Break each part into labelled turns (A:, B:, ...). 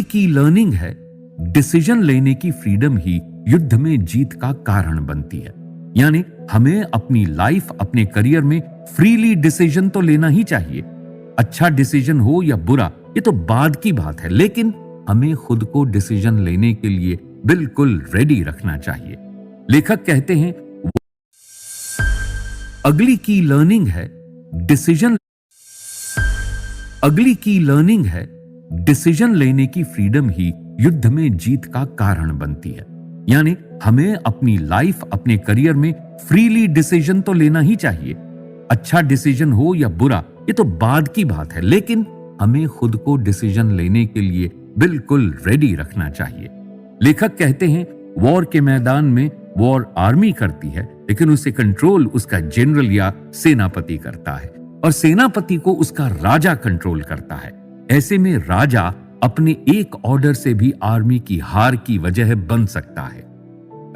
A: की लर्निंग है, डिसीजन लेने की फ्रीडम ही युद्ध में जीत का कारण बनती है। यानी हमें अपनी लाइफ, अपने करियर में फ्रीली डिसीजन तो लेना ही चाहिए। अच्छा डिसीजन हो या बुरा, ये तो बाद की बात है, लेकिन हमें खुद को डिसीजन लेने के लिए बिल्कुल रेडी रखना चाहिए। लेखक कहते हैं, अगली की लर्निंग है डिसीजन लेने की फ्रीडम ही युद्ध में जीत का कारण बनती है। यानी हमें अपनी लाइफ, अपने करियर में फ्रीली डिसीजन तो लेना ही चाहिए। अच्छा डिसीजन हो या बुरा, ये तो बाद की बात है, लेकिन हमें खुद को डिसीजन लेने के लिए बिल्कुल रेडी रखना चाहिए। लेखक कहते हैं, वॉर के मैदान में वॉर आर्मी करती है, लेकिन उसे कंट्रोल उसका जनरल या सेनापति करता है, और सेनापति को उसका राजा कंट्रोल करता है। ऐसे में राजा अपने एक ऑर्डर से भी आर्मी की हार की वजह बन सकता है।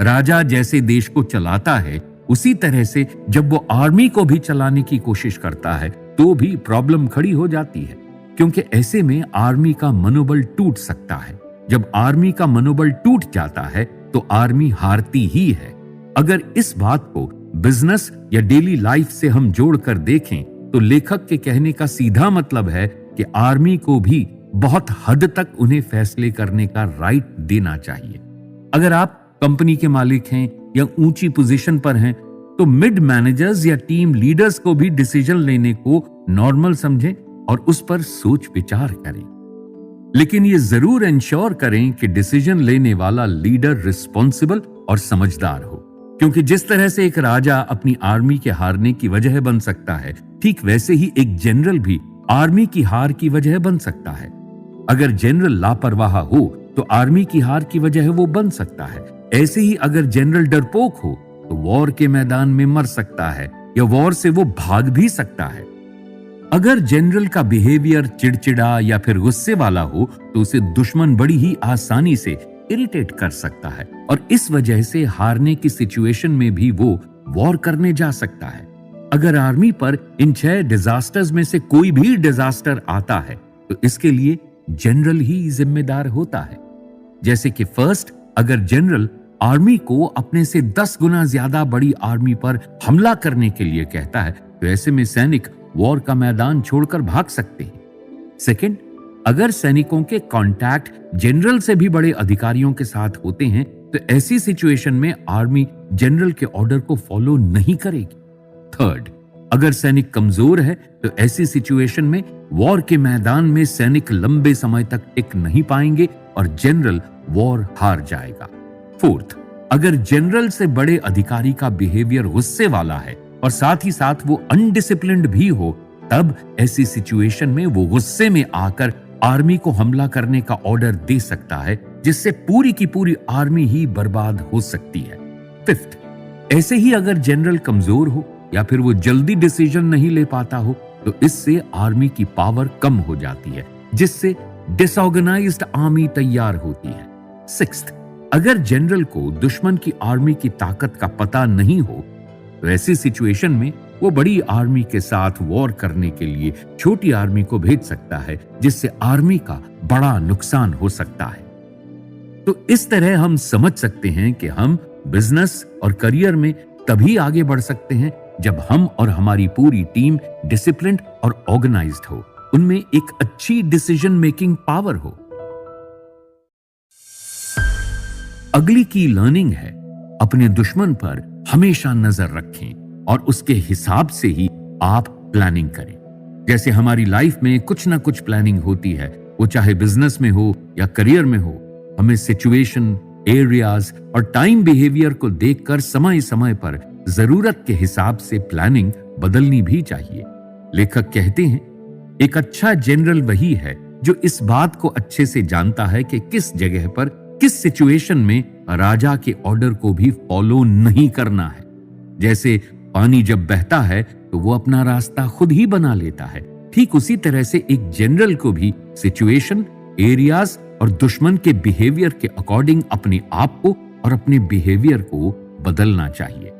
A: राजा जैसे देश को चलाता है, उसी तरह से जब वो आर्मी को भी चलाने की कोशिश करता है तो भी प्रॉब्लम खड़ी हो जाती है, क्योंकि ऐसे में आर्मी का मनोबल टूट सकता है। जब आर्मी का मनोबल टूट जाता है तो आर्मी हारती ही है। अगर इस बात को बिजनेस या डेली लाइफ से हम जोड़कर देखें तो लेखक के कहने का सीधा मतलब है कि आर्मी को भी बहुत हद तक उन्हें फैसले करने का राइट देना चाहिए। अगर आप कंपनी के मालिक हैं या ऊंची पोजीशन पर हैं तो मिड मैनेजर्स या टीम लीडर्स को भी डिसीजन लेने को नॉर्मल समझें और उस पर सोच विचार करें। लेकिन ये जरूर इंश्योर करें कि डिसीजन लेने वाला लीडर रिस्पॉन्सिबल और समझदार हो, क्योंकि जिस तरह से एक राजा अपनी आर्मी के हारने की वजह बन सकता है, ठीक वैसे ही एक जनरल भी आर्मी की हार की वजह बन सकता है। अगर जनरल लापरवाह हो तो आर्मी की हार की वजह वो बन सकता है। ऐसे ही अगर जनरल डरपोक हो तो वॉर के मैदान में मर सकता है या वॉर से वो भाग भी सकता है। अगर जनरल का बिहेवियर चिड़चिड़ा या फिर गुस्से वाला हो तो उसे दुश्मन बड़ी ही आसानी से इरिटेट कर सकता है, और इस वजह से हारने की सिचुएशन में भी वो वॉर करने जा सकता है। अगर आर्मी पर इन 6 डिजास्टर्स में से कोई भी डिजास्टर आता है तो इसके लिए जनरल ही जिम्मेदार होता है। जैसे कि फर्स्ट, अगर जनरल आर्मी को अपने से 10 गुना ज्यादा बड़ी आर्मी पर हमला करने के लिए कहता है तो ऐसे में सैनिक वॉर का मैदान छोड़कर भाग सकते हैं। सेकंड, अगर सैनिकों के कांटेक्ट जनरल से भी बड़े अधिकारियों के साथ होते हैं तो ऐसी सिचुएशन में आर्मी जनरल के ऑर्डर को फॉलो नहीं करेगी। थर्ड, अगर सैनिक कमजोर है तो ऐसी सिचुएशन में वॉर के मैदान में सैनिक लंबे समय तक टिक नहीं पाएंगे और जनरल वॉर हार जाएगा। फोर्थ, अगर जनरल से बड़े अधिकारी का बिहेवियर गुस्से वाला है और साथ ही साथ वो अनडिसिप्लिन्ड भी हो, तब ऐसी सिचुएशन में वो गुस्से में आकर आर्मी को हमला करने का ऑर्डर दे सकता है, जिससे पूरी की पूरी आर्मी ही बर्बाद हो सकती है। फिफ्थ, ऐसे ही अगर जनरल कमजोर हो या फिर वो जल्दी डिसीजन नहीं ले पाता हो तो इससे आर्मी की पावर कम हो जाती है, जिससे डिसऑर्गेनाइज्ड आर्मी तैयार होती है। सिक्स्थ, अगर जनरल को दुश्मन की आर्मी की ताकत का पता नहीं हो तो ऐसी सिचुएशन में वो बड़ी आर्मी के साथ वॉर करने के लिए छोटी आर्मी को भेज सकता है, जिससे आर्मी का बड़ा नुकसान हो सकता है। तो इस तरह हम समझ सकते हैं कि हम बिजनेस और करियर में तभी आगे बढ़ सकते हैं जब हम और हमारी पूरी टीम डिसिप्लिन्ड और ऑर्गेनाइज्ड हो, उनमें एक अच्छी डिसीजन मेकिंग पावर हो। अगली की लर्निंग है, अपने दुश्मन पर हमेशा नजर रखें और उसके हिसाब से ही आप प्लानिंग करें। जैसे हमारी लाइफ में कुछ ना कुछ प्लानिंग होती है, वो चाहे बिजनेस में हो या करियर में हो, हमें सिचुएशन, एरियाज और टाइम बिहेवियर को देखकर समय समय पर जरूरत के हिसाब से प्लानिंग बदलनी भी चाहिए। लेखक कहते हैं, एक अच्छा जनरल वही है जो इस बात को अच्छे से जानता है कि किस जगह पर किस सिचुएशन में राजा के ऑर्डर को भी फॉलो नहीं करना है। जैसे पानी जब बहता है तो वो अपना रास्ता खुद ही बना लेता है, ठीक उसी तरह से एक जनरल को भी सिचुएशन, एरियाज और दुश्मन के बिहेवियर के अकॉर्डिंग अपने आप को और अपने बिहेवियर को बदलना चाहिए।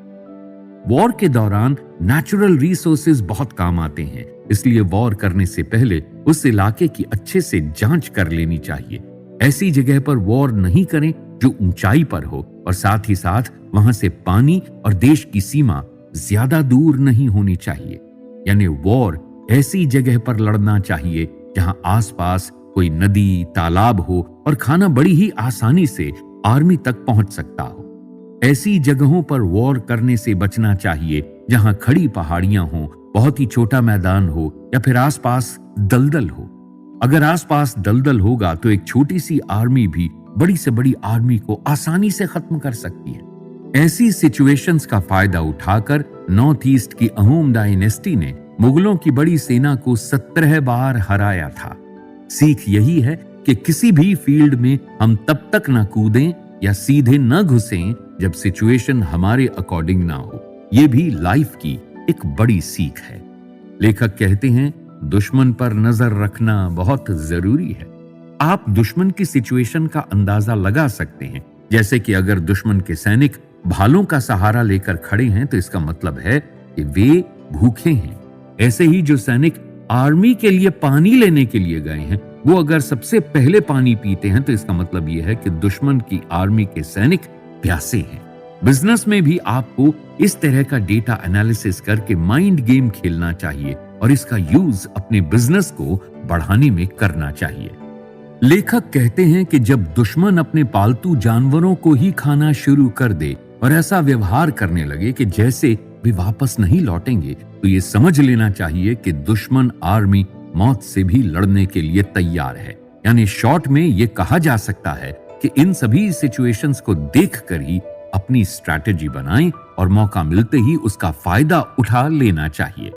A: वॉर के दौरान नेचुरल रिसोर्सेज बहुत काम आते हैं, इसलिए वॉर करने से पहले उस इलाके की अच्छे से जांच कर लेनी चाहिए। ऐसी जगह पर वॉर नहीं करें जो ऊंचाई पर हो और साथ ही साथ वहां से पानी और देश की सीमा ज्यादा दूर नहीं होनी चाहिए। यानी वॉर ऐसी जगह पर लड़ना चाहिए जहां आसपास कोई नदी, तालाब हो और खाना बड़ी ही आसानी से आर्मी तक पहुंच सकता हो। ऐसी जगहों पर वॉर करने से बचना चाहिए जहां खड़ी पहाड़ियां हो, बहुत ही छोटा मैदान हो या फिर आसपास दलदल हो। अगर आसपास दलदल होगा तो एक छोटी सी आर्मी भी बड़ी से बड़ी आर्मी को आसानी से खत्म कर सकती है। ऐसी सिचुएशंस का फायदा उठाकर नॉर्थ ईस्ट की अहोम डायनेस्टी ने मुगलों की बड़ी सेना को 17 बार हराया था। सीख यही है कि किसी भी फील्ड में हम तब तक ना कूदें या सीधे न घुसें जब सिचुएशन हमारे अकॉर्डिंग ना हो। यह भी लाइफ की एक बड़ी सीख है। लेखक कहते हैं, दुश्मन पर नजर रखना बहुत जरूरी है। आप दुश्मन की सिचुएशन का अंदाजा लगा सकते हैं। जैसे कि अगर दुश्मन के सैनिक भालों का सहारा लेकर खड़े हैं तो इसका मतलब है कि वे भूखे हैं। ऐसे ही जो सैनिक आर्मी के लिए पानी लेने के लिए गए हैं, वो अगर सबसे पहले पानी पीते हैं तो इसका मतलब यह है कि दुश्मन की आर्मी के सैनिक प्यासे हैं। बिजनेस में भी आपको इस तरह का डेटा एनालिसिस करके माइंड गेम खेलना चाहिए और इसका यूज अपने बिजनेस को बढ़ाने में करना चाहिए। लेखक कहते हैं कि जब दुश्मन अपने पालतू जानवरों को ही खाना शुरू कर दे और ऐसा व्यवहार करने लगे कि जैसे वे वापस नहीं लौटेंगे, तो ये समझ लेना चाहिए कि दुश्मन आर्मी मौत से भी लड़ने के लिए तैयार है। यानी शॉर्ट में ये कहा जा सकता है कि इन सभी सिचुएशंस को देखकर ही अपनी स्ट्रैटेजी बनाएं और मौका मिलते ही उसका फायदा उठा लेना चाहिए।